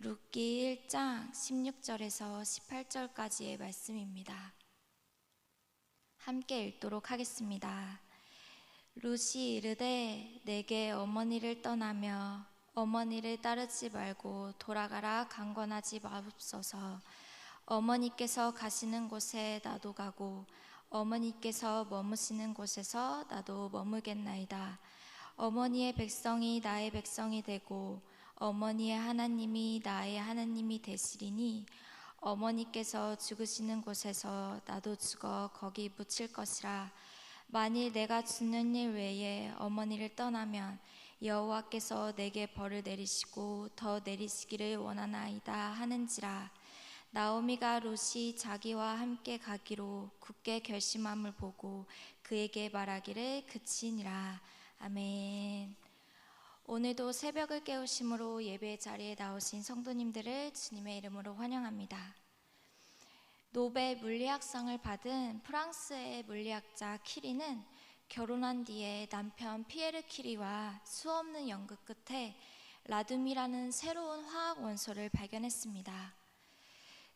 룻기 1장 16절에서 18절까지의 말씀입니다. 함께 읽도록 하겠습니다. 룻이 이르되 내게 어머니를 떠나며 어머니를 따르지 말고 돌아가라 강권하지 마옵소서. 어머니께서 가시는 곳에 나도 가고 어머니께서 머무시는 곳에서 나도 머무겠나이다. 어머니의 백성이 나의 백성이 되고 어머니의 하나님이 나의 하나님이 되시리니 어머니께서 죽으시는 곳에서 나도 죽어 거기 묻힐 것이라. 만일 내가 죽는 일 외에 어머니를 떠나면 여호와께서 내게 벌을 내리시고 더 내리시기를 원하나이다 하는지라. 나오미가 룻이 자기와 함께 가기로 굳게 결심함을 보고 그에게 말하기를 그치니라. 아멘. 오늘도 새벽을 깨우심으로 예배 자리에 나오신 성도님들을 주님의 이름으로 환영합니다. 노벨 물리학상을 받은 프랑스의 물리학자 키리는 결혼한 뒤에 남편 피에르 키리와 수없는 연구 끝에 라듐이라는 새로운 화학 원소를 발견했습니다.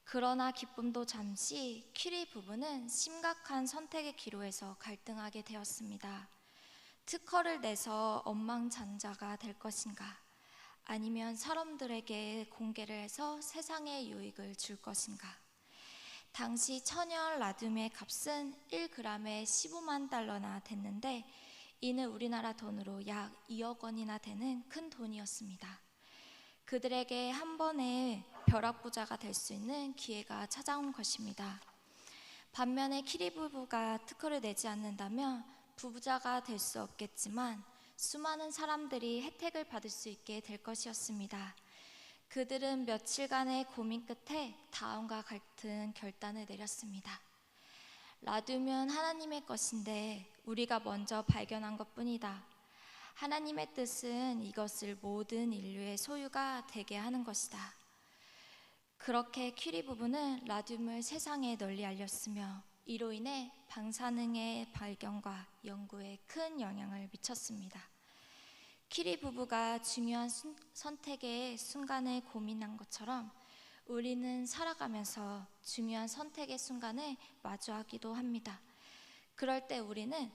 그러나 기쁨도 잠시 키리 부부는 심각한 선택의 기로에서 갈등하게 되었습니다. 특허를 내서 억만장자가 될 것인가, 아니면 사람들에게 공개를 해서 세상에 유익을 줄 것인가. 당시 천연 라듐의 값은 1g에 15만 달러나 됐는데 이는 우리나라 돈으로 약 2억 원이나 되는 큰 돈이었습니다. 그들에게 한 번에 벼락부자가 될 수 있는 기회가 찾아온 것입니다. 반면에 키리 부부가 특허를 내지 않는다면 부부자가 될 수 없겠지만 수많은 사람들이 혜택을 받을 수 있게 될 것이었습니다. 그들은 며칠간의 고민 끝에 다음과 같은 결단을 내렸습니다. 라듐은 하나님의 것인데 우리가 먼저 발견한 것뿐이다. 하나님의 뜻은 이것을 모든 인류의 소유가 되게 하는 것이다. 그렇게 키리 부부는 라듐을 세상에 널리 알렸으며 이로 인해 방사능의 발견과 연구에 큰 영향을 미쳤습니다. 키리 부부가 중요한 선택의 순간을 고민한 것처럼 우리는 살아가면서 중요한 선택의 순간을 마주하기도 합니다. 그럴 때 우리는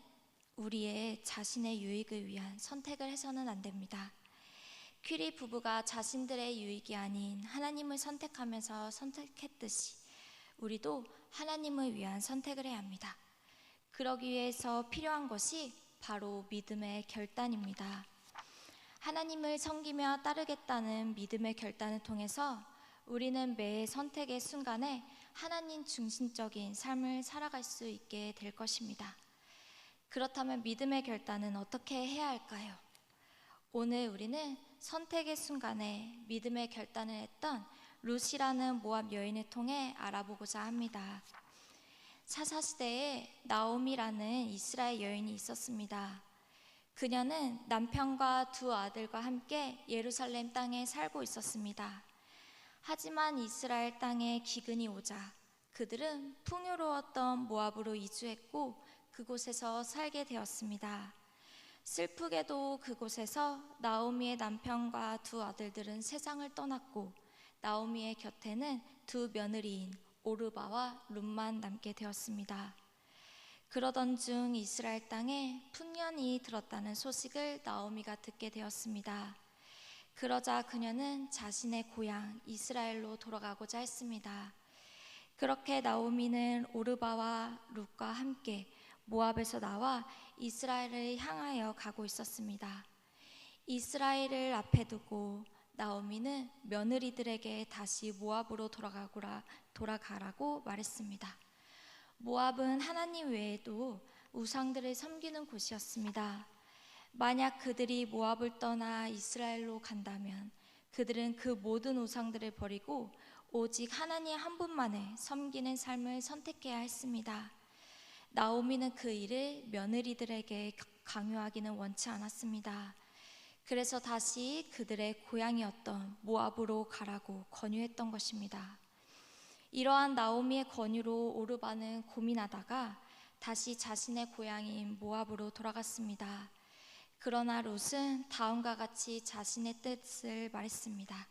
우리의 자신의 유익을 위한 선택을 해서는 안 됩니다. 키리 부부가 자신들의 유익이 아닌 하나님을 선택하면서 선택했듯이 우리도 하나님을 위한 선택을 해야 합니다. 그러기 위해서 필요한 것이 바로 믿음의 결단입니다. 하나님을 섬기며 따르겠다는 믿음의 결단을 통해서 우리는 매 선택의 순간에 하나님 중심적인 삶을 살아갈 수 있게 될 것입니다. 그렇다면 믿음의 결단은 어떻게 해야 할까요? 오늘 우리는 선택의 순간에 믿음의 결단을 했던 룻이라는 모압 여인을 통해 알아보고자 합니다. 사사시대에 나오미라는 이스라엘 여인이 있었습니다. 그녀는 남편과 두 아들과 함께 예루살렘 땅에 살고 있었습니다. 하지만 이스라엘 땅에 기근이 오자 그들은 풍요로웠던 모압으로 이주했고 그곳에서 살게 되었습니다. 슬프게도 그곳에서 나오미의 남편과 두 아들들은 세상을 떠났고 나오미의 곁에는 두 며느리인 오르바와 룻만 남게 되었습니다. 그러던 중 이스라엘 땅에 풍년이 들었다는 소식을 나오미가 듣게 되었습니다. 그러자 그녀는 자신의 고향 이스라엘로 돌아가고자 했습니다. 그렇게 나오미는 오르바와 룻과 함께 모압에서 나와 이스라엘을 향하여 가고 있었습니다. 이스라엘을 앞에 두고 나오미는 며느리들에게 다시 모압으로 돌아가라고 말했습니다. 모압은 하나님 외에도 우상들을 섬기는 곳이었습니다. 만약 그들이 모압을 떠나 이스라엘로 간다면 그들은 그 모든 우상들을 버리고 오직 하나님 한 분만을 섬기는 삶을 선택해야 했습니다. 나오미는 그 일을 며느리들에게 강요하기는 원치 않았습니다. 그래서 다시 그들의 고향이었던 모압으로 가라고 권유했던 것입니다. 이러한 나오미의 권유로 오르바는 고민하다가 다시 자신의 고향인 모압으로 돌아갔습니다. 그러나 롯은 다음과 같이 자신의 뜻을 말했습니다.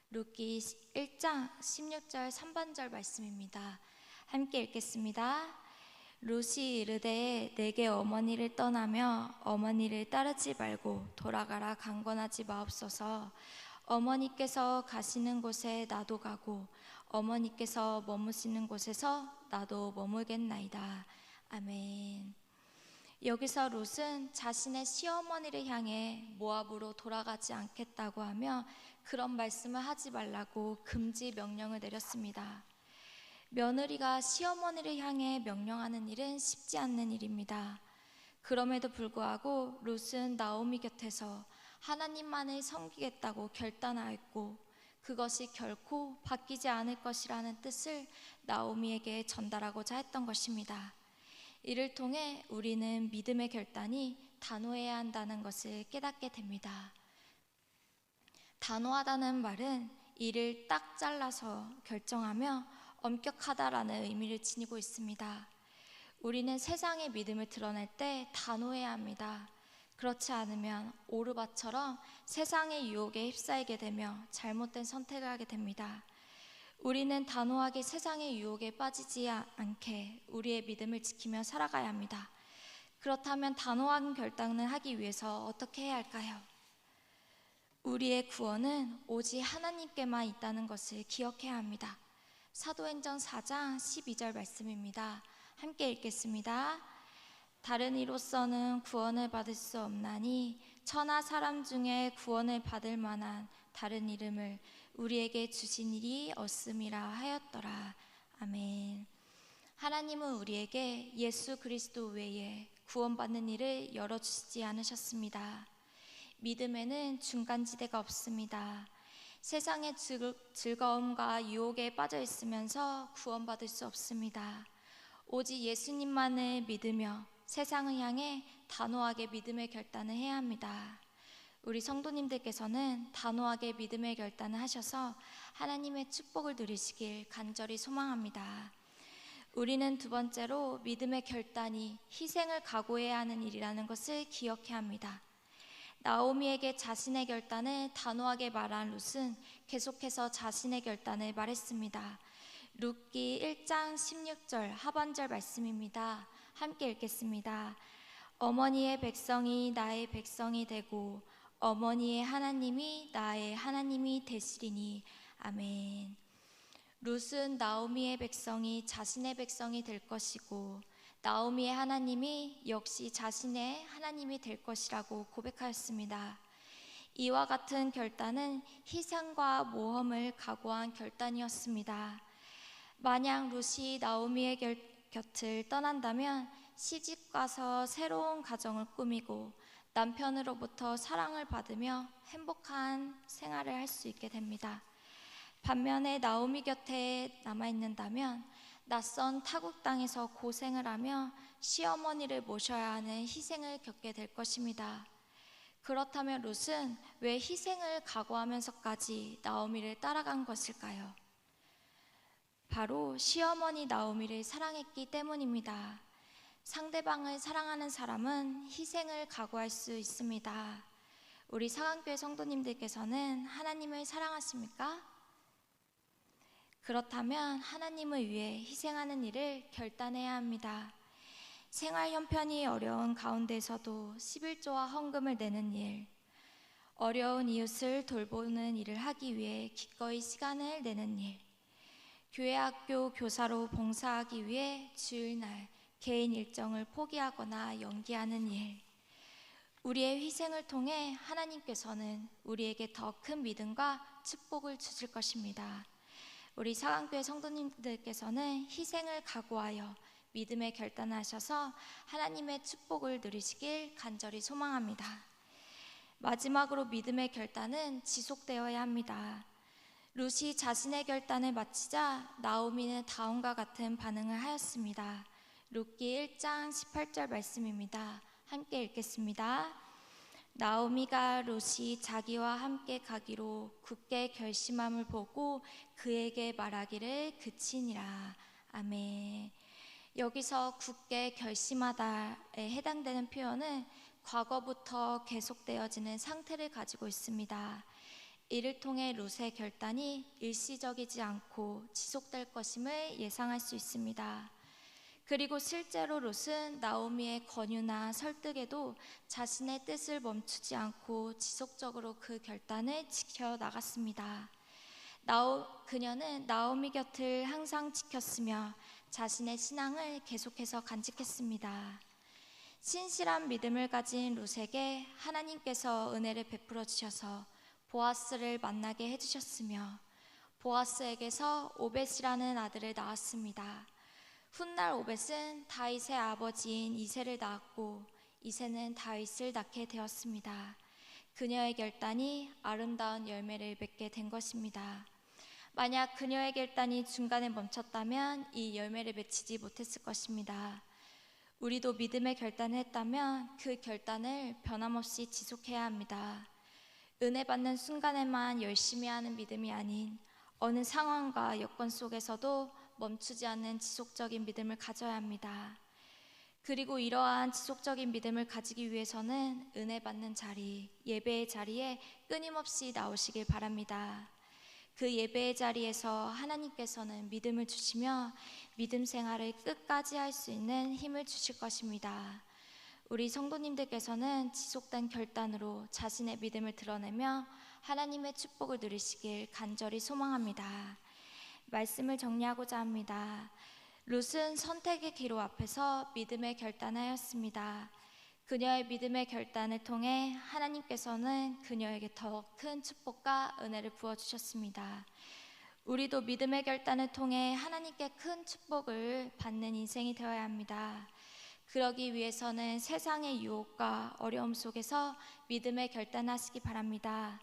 룻기 1장 16절 3반절 말씀입니다. 함께 읽겠습니다. 룻이 이르되 내게 어머니를 떠나며 어머니를 따르지 말고 돌아가라 강권하지 마옵소서. 어머니께서 가시는 곳에 나도 가고 어머니께서 머무시는 곳에서 나도 머물겠나이다. 아멘. 여기서 룻은 자신의 시어머니를 향해 모압으로 돌아가지 않겠다고 하며 그런 말씀을 하지 말라고 금지 명령을 내렸습니다. 며느리가 시어머니를 향해 명령하는 일은 쉽지 않는 일입니다. 그럼에도 불구하고 룻은 나오미 곁에서 하나님만을 섬기겠다고 결단하였고 그것이 결코 바뀌지 않을 것이라는 뜻을 나오미에게 전달하고자 했던 것입니다. 이를 통해 우리는 믿음의 결단이 단호해야 한다는 것을 깨닫게 됩니다. 단호하다는 말은 일을 딱 잘라서 결정하며 엄격하다라는 의미를 지니고 있습니다. 우리는 세상의 믿음을 드러낼 때 단호해야 합니다. 그렇지 않으면 오르바처럼 세상의 유혹에 휩싸이게 되며 잘못된 선택을 하게 됩니다. 우리는 단호하게 세상의 유혹에 빠지지 않게 우리의 믿음을 지키며 살아가야 합니다. 그렇다면 단호한 결단을 하기 위해서 어떻게 해야 할까요? 우리의 구원은 오직 하나님께만 있다는 것을 기억해야 합니다. 사도행전 4장 12절 말씀입니다. 함께 읽겠습니다. 다른 이로서는 구원을 받을 수 없나니 천하 사람 중에 구원을 받을 만한 다른 이름을 우리에게 주신 일이 없음이라 하였더라. 아멘. 하나님은 우리에게 예수 그리스도 외에 구원받는 일을 열어주시지 않으셨습니다. 믿음에는 중간지대가 없습니다. 세상의 즐거움과 유혹에 빠져 있으면서 구원받을 수 없습니다. 오직 예수님만을 믿으며 세상을 향해 단호하게 믿음의 결단을 해야 합니다. 우리 성도님들께서는 단호하게 믿음의 결단을 하셔서 하나님의 축복을 누리시길 간절히 소망합니다. 우리는 두 번째로 믿음의 결단이 희생을 각오해야 하는 일이라는 것을 기억해야 합니다. 나오미에게 자신의 결단을 단호하게 말한 룻은 계속해서 자신의 결단을 말했습니다. 룻기 1장 16절 하반절 말씀입니다. 함께 읽겠습니다. 어머니의 백성이 나의 백성이 되고 어머니의 하나님이 나의 하나님이 되시리니. 아멘. 룻은 나오미의 백성이 자신의 백성이 될 것이고 나오미의 하나님이 역시 자신의 하나님이 될 것이라고 고백하였습니다. 이와 같은 결단은 희생과 모험을 각오한 결단이었습니다. 만약 룻이 나오미의 곁을 떠난다면 시집가서 새로운 가정을 꾸미고 남편으로부터 사랑을 받으며 행복한 생활을 할 수 있게 됩니다. 반면에 나오미 곁에 남아있는다면 낯선 타국 땅에서 고생을 하며 시어머니를 모셔야 하는 희생을 겪게 될 것입니다. 그렇다면 룻은 왜 희생을 각오하면서까지 나오미를 따라간 것일까요? 바로 시어머니 나오미를 사랑했기 때문입니다. 상대방을 사랑하는 사람은 희생을 각오할 수 있습니다. 우리 사강교회 성도님들께서는 하나님을 사랑하십니까? 그렇다면 하나님을 위해 희생하는 일을 결단해야 합니다. 생활 형편이 어려운 가운데서도 11조와 헌금을 내는 일, 어려운 이웃을 돌보는 일을 하기 위해 기꺼이 시간을 내는 일, 교회 학교 교사로 봉사하기 위해 주일날 개인 일정을 포기하거나 연기하는 일, 우리의 희생을 통해 하나님께서는 우리에게 더 큰 믿음과 축복을 주실 것입니다. 우리 사강교회 성도님들께서는 희생을 각오하여 믿음의 결단을 하셔서 하나님의 축복을 누리시길 간절히 소망합니다. 마지막으로 믿음의 결단은 지속되어야 합니다. 룻이 자신의 결단을 마치자 나오미는 다음과 같은 반응을 하였습니다. 룻기 1장 18절 말씀입니다. 함께 읽겠습니다. 나오미가 룻이 자기와 함께 가기로 굳게 결심함을 보고 그에게 말하기를 그치니라. 아멘. 여기서 굳게 결심하다에 해당되는 표현은 과거부터 계속되어지는 상태를 가지고 있습니다. 이를 통해 룻의 결단이 일시적이지 않고 지속될 것임을 예상할 수 있습니다. 그리고 실제로 룻은 나오미의 권유나 설득에도 자신의 뜻을 멈추지 않고 지속적으로 그 결단을 지켜나갔습니다. 그녀는 나오미 곁을 항상 지켰으며 자신의 신앙을 계속해서 간직했습니다. 신실한 믿음을 가진 룻에게 하나님께서 은혜를 베풀어 주셔서 보아스를 만나게 해주셨으며 보아스에게서 오벳이라는 아들을 낳았습니다. 훗날 오벳은 다윗의 아버지인 이새를 낳았고 이새는 다윗을 낳게 되었습니다. 그녀의 결단이 아름다운 열매를 맺게 된 것입니다. 만약 그녀의 결단이 중간에 멈췄다면 이 열매를 맺히지 못했을 것입니다. 우리도 믿음의 결단을 했다면 그 결단을 변함없이 지속해야 합니다. 은혜 받는 순간에만 열심히 하는 믿음이 아닌 어느 상황과 여건 속에서도 멈추지 않는 지속적인 믿음을 가져야 합니다. 그리고 이러한 지속적인 믿음을 가지기 위해서는 은혜 받는 자리, 예배의 자리에 끊임없이 나오시길 바랍니다. 그 예배의 자리에서 하나님께서는 믿음을 주시며 믿음 생활을 끝까지 할 수 있는 힘을 주실 것입니다. 우리 성도님들께서는 지속된 결단으로 자신의 믿음을 드러내며 하나님의 축복을 누리시길 간절히 소망합니다. 말씀을 정리하고자 합니다. 룻은 선택의 기로 앞에서 믿음의 결단하였습니다. 그녀의 믿음의 결단을 통해 하나님께서는 그녀에게 더 큰 축복과 은혜를 부어주셨습니다. 우리도 믿음의 결단을 통해 하나님께 큰 축복을 받는 인생이 되어야 합니다. 그러기 위해서는 세상의 유혹과 어려움 속에서 믿음의 결단하시기 바랍니다.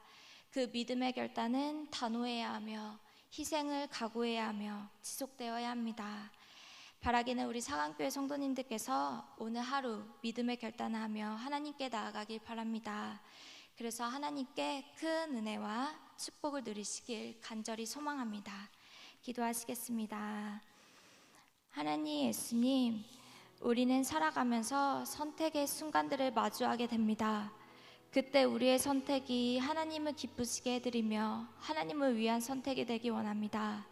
그 믿음의 결단은 단호해야 하며 희생을 각오해야 하며 지속되어야 합니다. 바라기는 우리 사강교회 성도님들께서 오늘 하루 믿음의 결단을 하며 하나님께 나아가길 바랍니다. 그래서 하나님께 큰 은혜와 축복을 누리시길 간절히 소망합니다. 기도하시겠습니다. 하나님, 예수님, 우리는 살아가면서 선택의 순간들을 마주하게 됩니다. 그때 우리의 선택이 하나님을 기쁘시게 해드리며 하나님을 위한 선택이 되기 원합니다.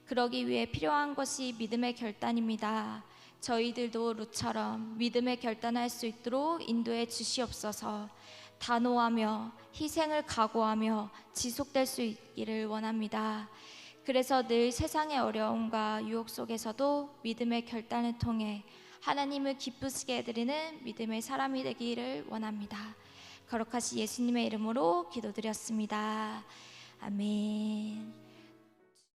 그러기 위해 필요한 것이 믿음의 결단입니다. 저희들도 룻처럼 믿음의 결단할 수 있도록 인도해 주시옵소서. 단호하며 희생을 각오하며 지속될 수 있기를 원합니다. 그래서 늘 세상의 어려움과 유혹 속에서도 믿음의 결단을 통해 하나님을 기쁘시게 해드리는 믿음의 사람이 되기를 원합니다. 거룩하신 예수님의 이름으로 기도드렸습니다. 아멘.